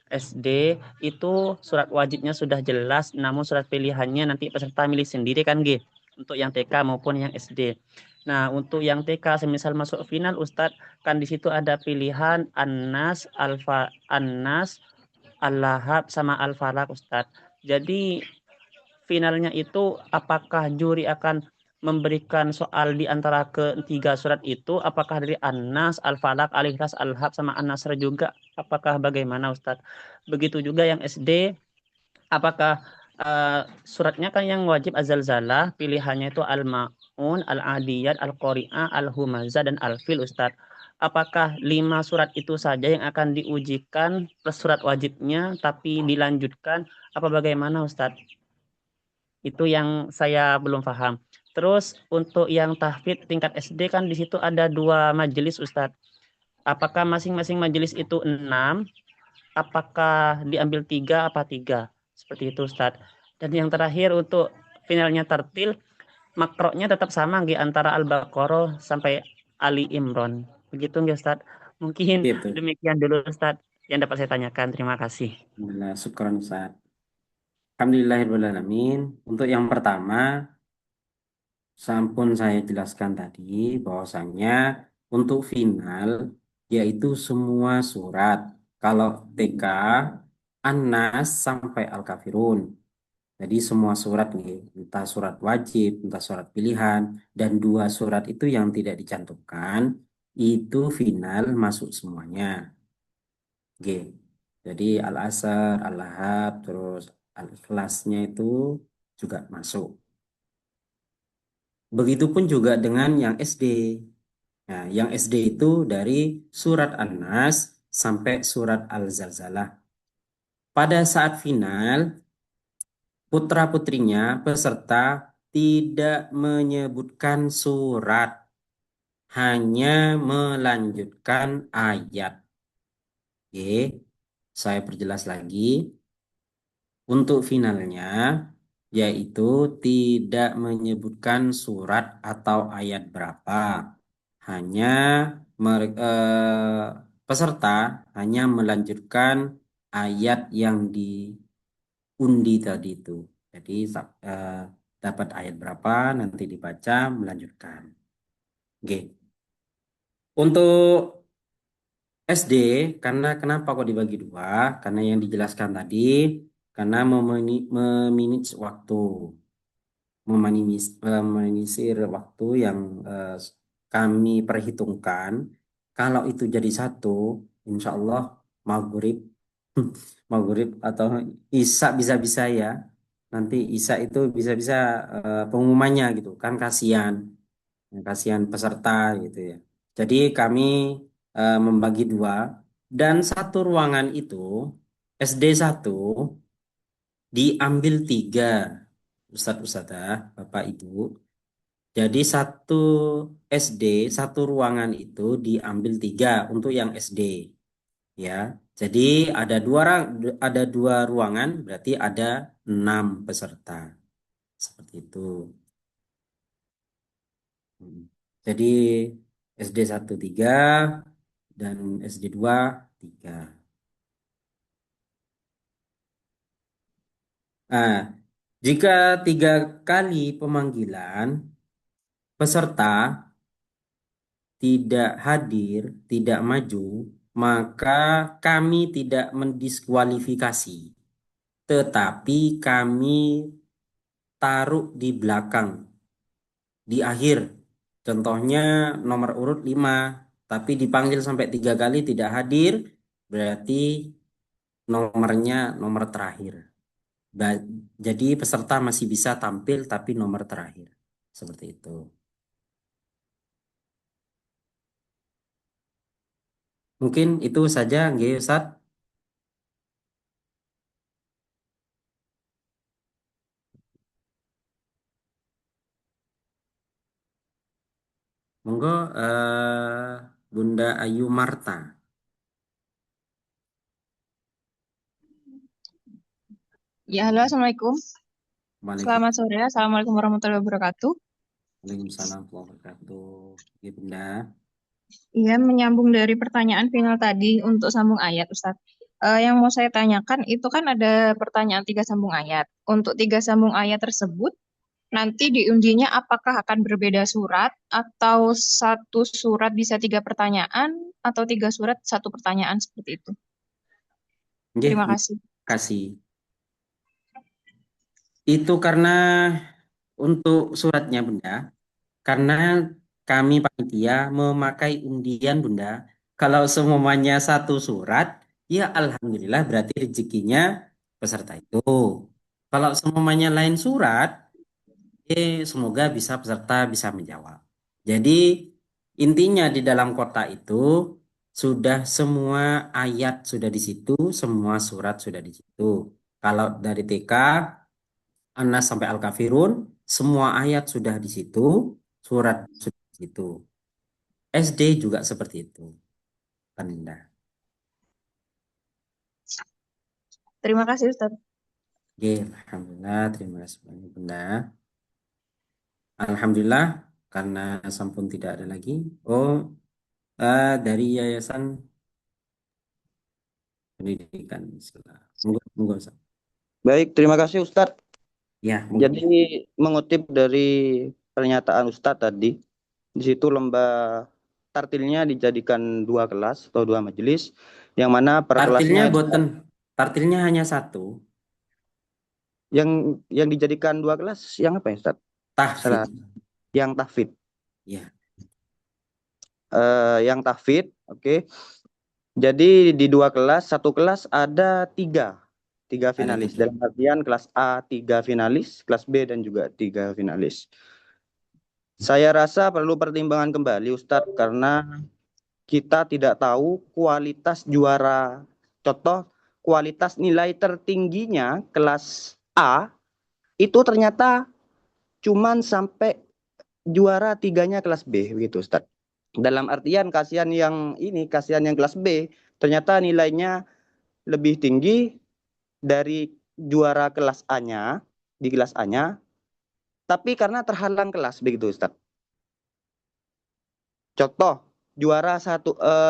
SD itu surat wajibnya sudah jelas, namun surat pilihannya nanti peserta milih sendiri kan, G, untuk yang TK maupun yang SD. Nah, untuk yang TK semisal masuk final Ustadz, kan di situ ada pilihan An-Nas, An-Nas, Al-Lahab sama Al-Falaq Ustadz. Jadi finalnya itu apakah juri akan memberikan soal di antara ketiga surat itu, apakah dari An-Nas, Al-Falaq, Al-Ikhlas, Al-Hab sama An-Nasr juga, apakah bagaimana Ustadz? Begitu juga yang SD, apakah suratnya kan yang wajib Az-Zalzalah, pilihannya itu Al-Ma'un, Al-Adiyat, Al-Qari'ah, Al-Humazah, dan Al-Fil Ustadz. Apakah 5 surat itu saja yang akan diujikan plus surat wajibnya tapi dilanjutkan apa bagaimana Ustadz? Itu yang saya belum paham. Terus untuk yang tahfidz tingkat SD kan di situ ada 2 majelis Ustadz. Apakah masing-masing majelis itu 6? Apakah diambil 3 apa 3? Seperti itu Ustadz. Dan yang terakhir untuk finalnya tartil, makroknya tetap sama nggih antara Al-Baqarah sampai Ali Imran. Begitu nggih Ustadz. Mungkin Gitu. demikian dulu Ustadz yang dapat saya tanyakan. Terima kasih. Alhamdulillah, syukran Ustaz. Alhamdulillahirrahmanirrahim. Untuk yang pertama, sampun saya jelaskan tadi bahwasannya untuk final yaitu semua surat. Kalau TK, An-Nas sampai Al-Kafirun. Jadi semua surat nih, entah surat wajib, entah surat pilihan, dan 2 surat itu yang tidak dicantumkan, itu final masuk semuanya. Oke. Jadi Al-Asr, Al-Lahab, terus Al-Ikhlasnya itu juga masuk. Begitupun juga dengan yang SD. Nah, yang SD itu dari surat An-Nas sampai surat Al-Zalzalah. Pada saat final, putra-putrinya peserta tidak menyebutkan surat, hanya melanjutkan ayat. Oke, saya perjelas lagi. Untuk finalnya, yaitu tidak menyebutkan surat atau ayat berapa. Hanya peserta hanya melanjutkan ayat yang diundi tadi itu. Jadi eh, dapat ayat berapa nanti dibaca melanjutkan. Oke. Untuk SD, karena kenapa kok dibagi 2? Karena yang dijelaskan tadi, karena memanage waktu, meminimalisir waktu yang kami perhitungkan. Kalau itu jadi 1, insya Allah maghrib, maghrib atau isya bisa-bisa ya. Nanti isya itu bisa-bisa pengumumannya gitu kan, kasihan peserta gitu ya. Jadi kami membagi 2 dan satu ruangan itu SD 1 diambil 3 Ustadz-Ustadzah, Bapak Ibu. Jadi satu SD, satu ruangan itu diambil 3 untuk yang SD. Ya, jadi ada dua ruangan, berarti ada 6 peserta. Seperti itu. Jadi SD 1 3 dan SD 2 3. Nah, jika 3 kali pemanggilan peserta tidak hadir, tidak maju, maka kami tidak mendiskualifikasi, tetapi kami taruh di belakang, di akhir. Contohnya nomor urut 5, tapi dipanggil sampai 3 kali tidak hadir, berarti nomornya nomor terakhir. Jadi peserta masih bisa tampil tapi nomor terakhir. Seperti itu. Mungkin itu saja, nggih Ustaz. Monggo Bunda Ayu Marta. Ya, halo, Assalamualaikum. Selamat sore, Assalamualaikum warahmatullahi wabarakatuh. Waalaikumsalam warahmatullahi wabarakatuh. Nggih, Bunda. Iya, menyambung dari pertanyaan final tadi untuk sambung ayat, Ustadz. Yang mau saya tanyakan itu kan ada pertanyaan 3 sambung ayat. Untuk 3 sambung ayat tersebut, nanti diundinya apakah akan berbeda surat atau satu surat bisa 3 pertanyaan atau 3 surat 1 pertanyaan seperti itu. Nggih, Terima kasih. kasih. Itu karena untuk suratnya Bunda, karena kami panitia memakai undian Bunda. Kalau semuanya satu surat, ya alhamdulillah berarti rezekinya peserta itu. Kalau semuanya lain surat, semoga bisa peserta bisa menjawab. Jadi intinya di dalam kotak itu sudah semua ayat sudah di situ, semua surat sudah di situ. Kalau dari TK Anas sampai Al-Kafirun, semua ayat sudah di situ, surat sudah di situ. SD juga seperti itu, kan Indah. Terima kasih, Ustadz. Oke, alhamdulillah, terima kasih banyak Bunda. Alhamdulillah, karena sampun tidak ada lagi. Oh, dari Yayasan Pendidikan Islam. Monggo, Ustaz. Baik, terima kasih Ustadz. Ya, Jadi mengutip dari pernyataan Ustadz tadi, di situ lomba tartilnya dijadikan 2 kelas atau 2 majelis, yang mana per tartilnya kelasnya boten, tartilnya hanya 1. Yang dijadikan 2 kelas, yang apa ya Ustadz? Tahfidz. Yang tahfidz. Ya. Yang tahfidz, oke. Jadi di 2 kelas, 1 kelas ada 3 finalis. Dalam artian kelas A 3 finalis, kelas B dan juga 3 finalis. Saya rasa perlu pertimbangan kembali Ustadz, karena kita tidak tahu kualitas juara. Contoh, kualitas nilai tertingginya kelas A itu ternyata cuman sampai juara 3-nya kelas B, begitu Ustadz. Dalam artian kasihan yang kelas B, ternyata nilainya lebih tinggi dari juara kelas A-nya, di kelas A-nya, tapi karena terhalang kelas, begitu Ustadz. Contoh, juara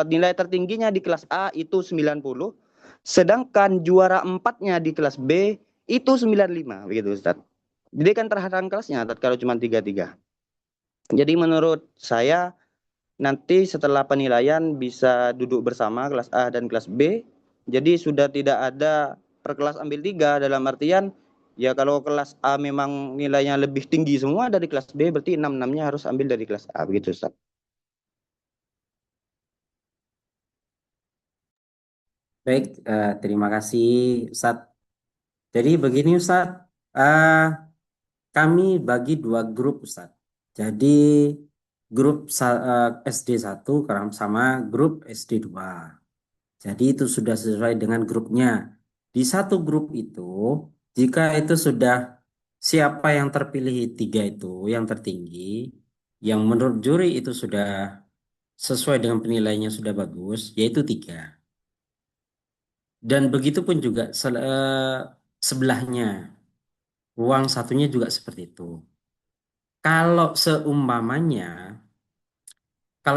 nilai tertingginya di kelas A itu 90, sedangkan juara 4-nya di kelas B itu 95, begitu Ustadz. Jadi kan terhalang kelasnya kalau cuma 3-3. Jadi menurut saya nanti setelah penilaian bisa duduk bersama kelas A dan kelas B. Jadi sudah tidak ada per kelas ambil 3, dalam artian ya kalau kelas A memang nilainya lebih tinggi semua dari kelas B, berarti 6-6-nya harus ambil dari kelas A, begitu Ustaz. Baik, terima kasih Ustaz. Jadi begini Ustaz, kami bagi 2 grup Ustaz. Jadi grup SD1 sama grup SD2. Jadi itu sudah sesuai dengan grupnya. Di satu grup itu, jika itu sudah siapa yang terpilih 3 itu, yang tertinggi, yang menurut juri itu sudah sesuai dengan penilaiannya sudah bagus, yaitu 3. Dan begitu pun juga sebelahnya, ruang satunya juga seperti itu. Kalau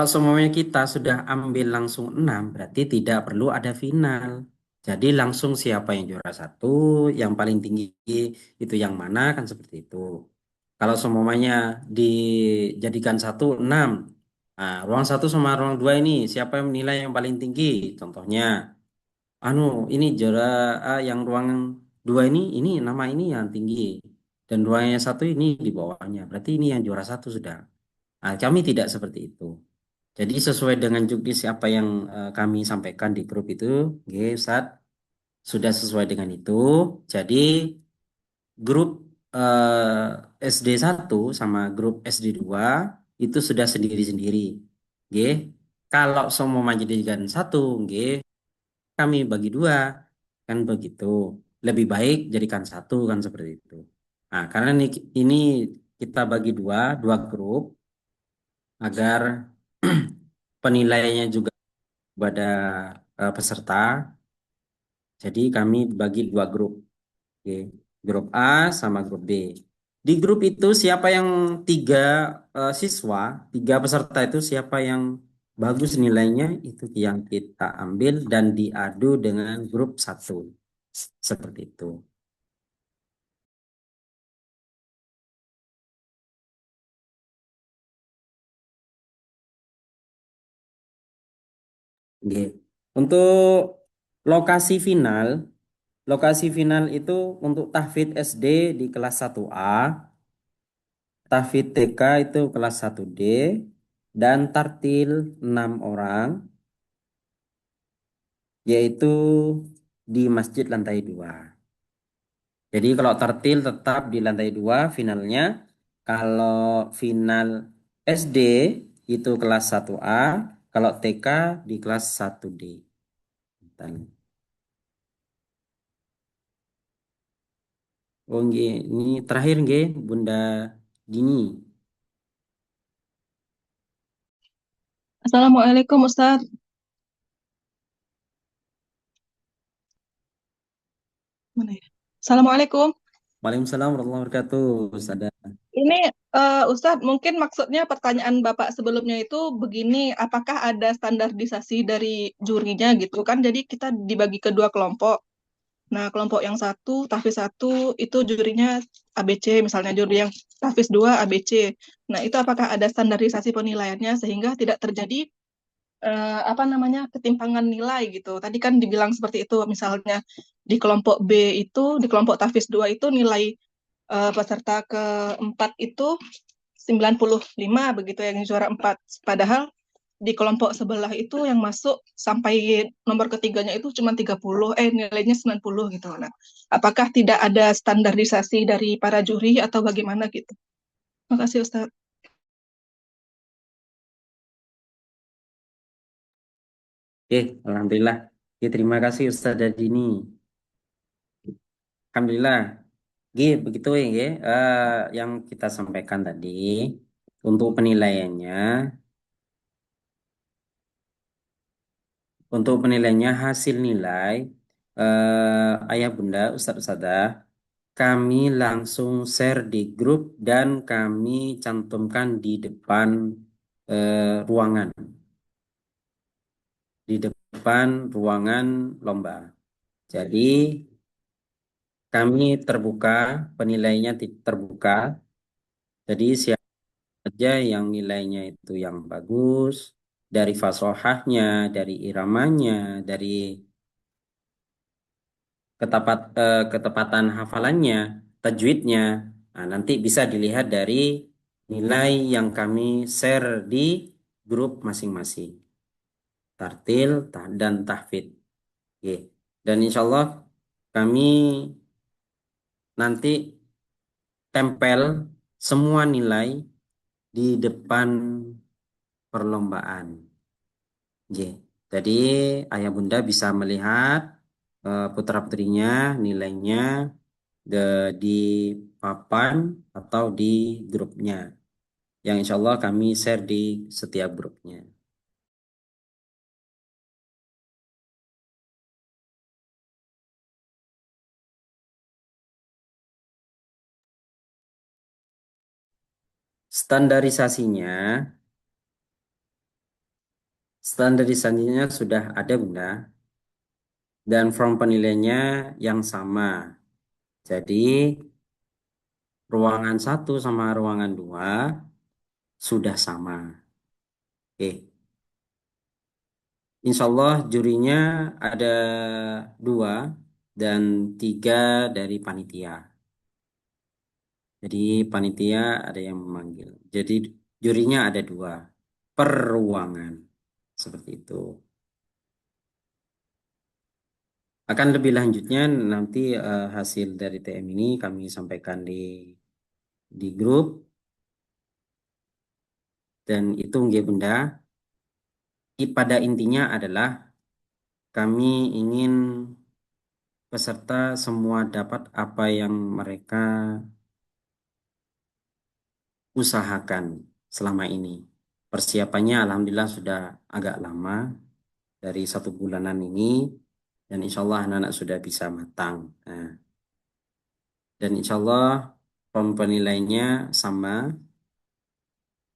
semuanya kita sudah ambil langsung 6, berarti tidak perlu ada final. Jadi langsung siapa yang juara 1, yang paling tinggi itu yang mana, kan seperti itu. Kalau semuanya dijadikan 1, 6, Nah, ruang satu sama ruang dua ini siapa yang nilai yang paling tinggi? Contohnya, anu ini juara yang ruang dua ini nama ini yang tinggi dan ruangnya satu ini di bawahnya. Berarti ini yang juara satu sudah. Nah, kami tidak seperti itu. Jadi sesuai dengan juknis apa yang kami sampaikan di grup itu, oke, Ustaz, sudah sesuai dengan itu. Jadi grup SD 1 sama grup SD 2 itu sudah sendiri-sendiri. Oke. Kalau semua menjadikan satu, oke, kami bagi dua. Kan begitu. Lebih baik jadikan satu kan seperti itu. Nah, karena ini kita bagi dua grup agar penilaiannya juga pada peserta. Jadi kami bagi dua grup. Oke. Grup A sama grup B. Di grup itu siapa yang tiga siswa, tiga peserta itu siapa yang bagus nilainya itu yang kita ambil dan diadu dengan grup satu. Seperti itu. Oke. Untuk lokasi final, lokasi final itu untuk tahfidz SD di kelas 1A, tahfidz TK itu kelas 1D, dan tartil 6 orang, yaitu di masjid lantai 2. Jadi kalau tartil tetap di lantai 2 finalnya. Kalau final SD itu kelas 1A, kalau TK di kelas 1D. Dan, oh nggih, ini terakhir nggih Bunda Dini. Assalamualaikum Ustadz. Mana ya? Assalamualaikum. Waalaikumsalam warahmatullahi wabarakatuh. Ustazah. Ini Ustadz, mungkin maksudnya pertanyaan Bapak sebelumnya itu begini, apakah ada standarisasi dari jurinya gitu kan? Jadi kita dibagi ke dua kelompok. Nah, kelompok yang satu, tahfiz satu, itu jurinya ABC, misalnya juri yang tahfiz dua ABC. Nah, itu apakah ada standarisasi penilaiannya sehingga tidak terjadi apa namanya ketimpangan nilai gitu. Tadi kan dibilang seperti itu, misalnya di kelompok B itu, di kelompok tahfiz 2 itu nilai peserta keempat itu 95 begitu yang juara 4. Padahal di kelompok sebelah itu yang masuk sampai nomor ketiganya itu cuma 30, nilainya 90 gitu. Nah, apakah tidak ada standarisasi dari para juri atau bagaimana gitu? Makasih Ustaz. Oke, alhamdulillah. Oke, terima kasih Ustazah Dini. Alhamdulillah. Oke, begitu ya, yang kita sampaikan tadi untuk penilaiannya. Untuk penilaiannya hasil nilai ayah bunda Ustadz Ustadzah kami langsung share di grup dan kami cantumkan di depan ruangan di depan ruangan lomba. Jadi kami terbuka penilaiannya terbuka. Jadi siapa saja yang nilainya itu yang bagus dari fasohahnya, dari iramanya, dari ketepatan hafalannya, tajwidnya. Nah, nanti bisa dilihat dari nilai yang kami share di grup masing-masing. Tartil dan tahfidz. Oke. Dan insya Allah kami nanti tempel semua nilai di depan perlombaan. Oke. Jadi ayah bunda bisa melihat putra-putrinya nilainya di papan atau di grupnya yang insya Allah kami share di setiap grupnya. Standarisasinya, standarisasinya sudah ada Bunda dan form penilaiannya yang sama. Jadi ruangan 1 sama ruangan 2 sudah sama. Oke. Insya Allah jurinya ada 2 dan 3 dari panitia. Jadi panitia ada yang memanggil. Jadi jurinya ada 2 per ruangan. Seperti itu. Akan lebih lanjutnya nanti hasil dari TM ini kami sampaikan di grup. Dan itu nggih Bunda. Pada intinya adalah kami ingin peserta semua dapat apa yang mereka usahakan selama ini. Persiapannya alhamdulillah sudah agak lama dari 1 bulanan ini dan insya Allah anak-anak sudah bisa matang. Nah, dan insya Allah penilaiannya sama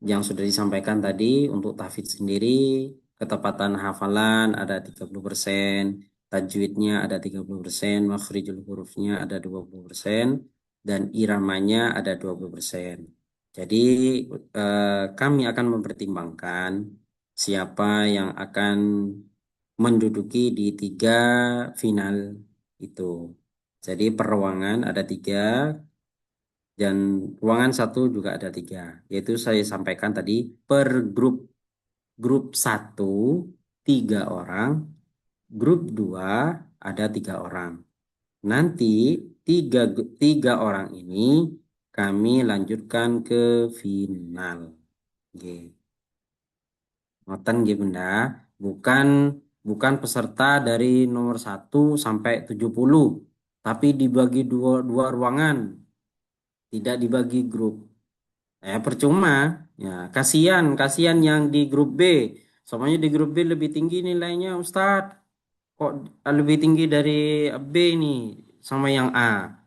yang sudah disampaikan tadi untuk tahfidz sendiri, ketepatan hafalan ada 30%, tajwidnya ada 30%, makhrijul hurufnya ada 20%, dan iramanya ada 20%. Jadi kami akan mempertimbangkan siapa yang akan menduduki di 3 final itu. Jadi per ruangan ada 3, dan ruangan 1 juga ada 3. Yaitu saya sampaikan tadi per grup 1 3 orang, grup 2 ada 3 orang. Nanti tiga orang ini kami lanjutkan ke final. Oke. Ngoten nggih Bunda, bukan bukan peserta dari nomor 1 sampai 70, tapi dibagi dua ruangan, tidak dibagi grup. Percuma. Ya, kasihan yang di grup B. Soalnya di grup B lebih tinggi nilainya, Ustadz. Kok lebih tinggi dari B nih sama yang A?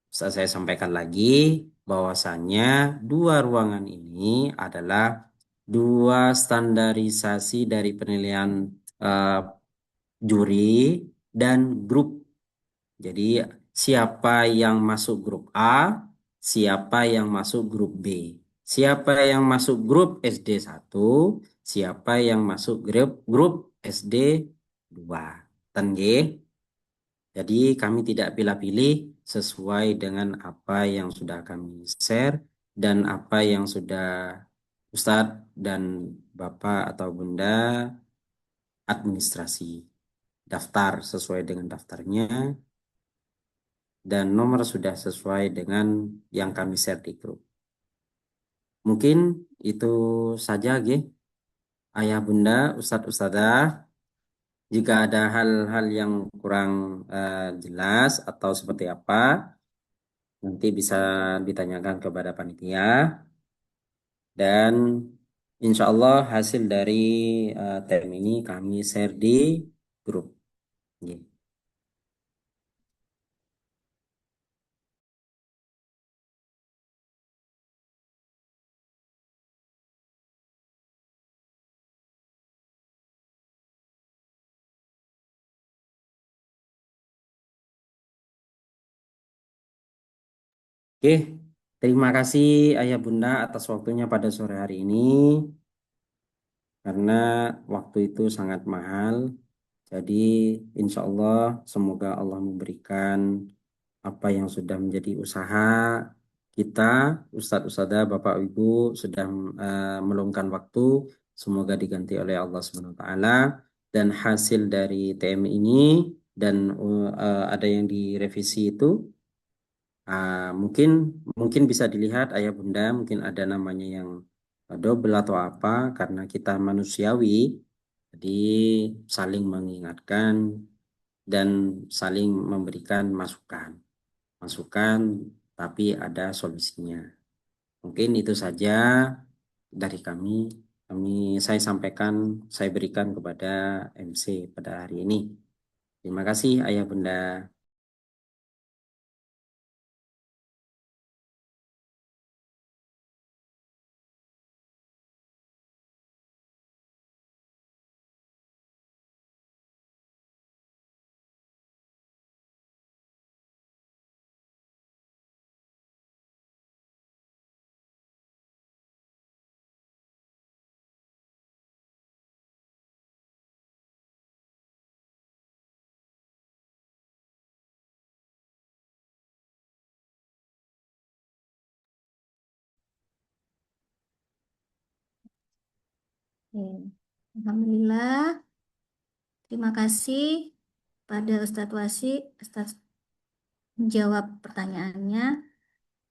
Saya sampaikan lagi bahwasannya 2 ruangan ini adalah 2 standarisasi dari penilaian eh, juri dan grup. Jadi siapa yang masuk grup A, siapa yang masuk grup B, siapa yang masuk grup SD 1, siapa yang masuk grup SD 2. Ten nggih? Jadi kami tidak pilih-pilih sesuai dengan apa yang sudah kami share dan apa yang sudah Ustadz dan Bapak atau Bunda administrasi daftar sesuai dengan daftarnya dan nomor sudah sesuai dengan yang kami share di grup. Mungkin itu saja, G. Ayah Bunda, Ustadz Ustadzah. Jika ada hal-hal yang kurang jelas atau seperti apa, nanti bisa ditanyakan kepada panitia. Dan insya Allah hasil dari TM ini kami share di grup. G. Oke, terima kasih Ayah Bunda atas waktunya pada sore hari ini. Karena waktu itu sangat mahal. Jadi insya Allah semoga Allah memberikan apa yang sudah menjadi usaha kita, Ustadz Ustadzah, Bapak Ibu sudah meluangkan waktu. Semoga diganti oleh Allah Subhanahu Wa Taala dan hasil dari TM ini dan ada yang direvisi itu mungkin mungkin bisa dilihat Ayah Bunda, mungkin ada namanya yang double atau apa karena kita manusiawi, jadi saling mengingatkan dan saling memberikan masukan, tapi ada solusinya. Mungkin itu saja dari kami. Saya sampaikan, saya berikan kepada MC pada hari ini. Terima kasih Ayah Bunda. Alhamdulillah. Terima kasih pada Ustadz Wasi atas menjawab pertanyaannya.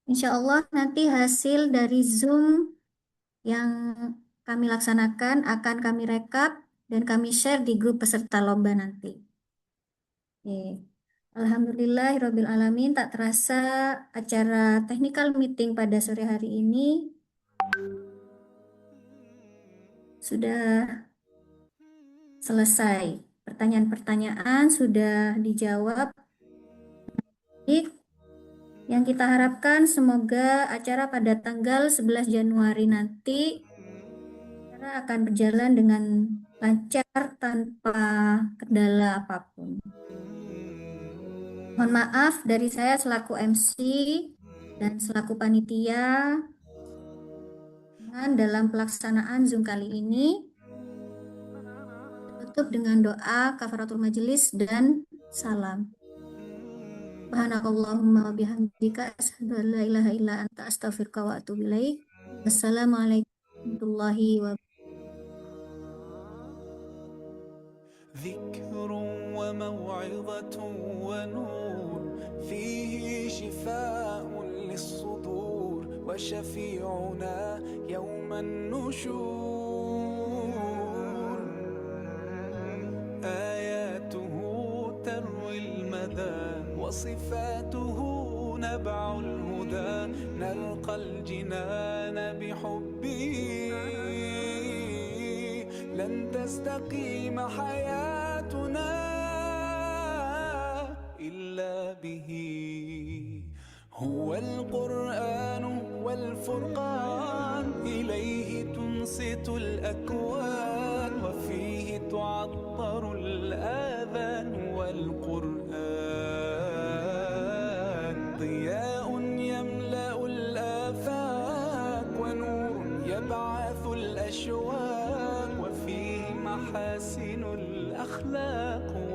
Insya Allah nanti hasil dari Zoom yang kami laksanakan akan kami rekap dan kami share di grup peserta lomba nanti. Alhamdulillahirabbil alamin, tak terasa acara technical meeting pada sore hari ini sudah selesai. Pertanyaan-pertanyaan sudah dijawab. Yang kita harapkan semoga acara pada tanggal 11 Januari nanti akan berjalan dengan lancar tanpa kendala apapun. Mohon maaf dari saya selaku MC dan selaku panitia dalam pelaksanaan Zoom kali ini. Tutup dengan doa kafaratul majelis dan salam. Subhanakallahumma wa bihamdika asyhadu an la ilaha illa anta astaghfiruka wa atubu ilaik. Wassalamualaikum warahmatullahi wabarakatuh. ذكر وموعظة ونور فيه شفاء للصدور وشفيعنا يوم النشور آياته تروي المدى وصفاته نبع الهدى نلقى الجنان بحبه لن تستقيم حياتنا إلا به هو القرآن والفرقان إليه تنصت الأكوان وفيه تعطر الآذان والقرآن ضياء يملأ الآفاق ونور يبعث الأشواق وفيه محاسن الأخلاق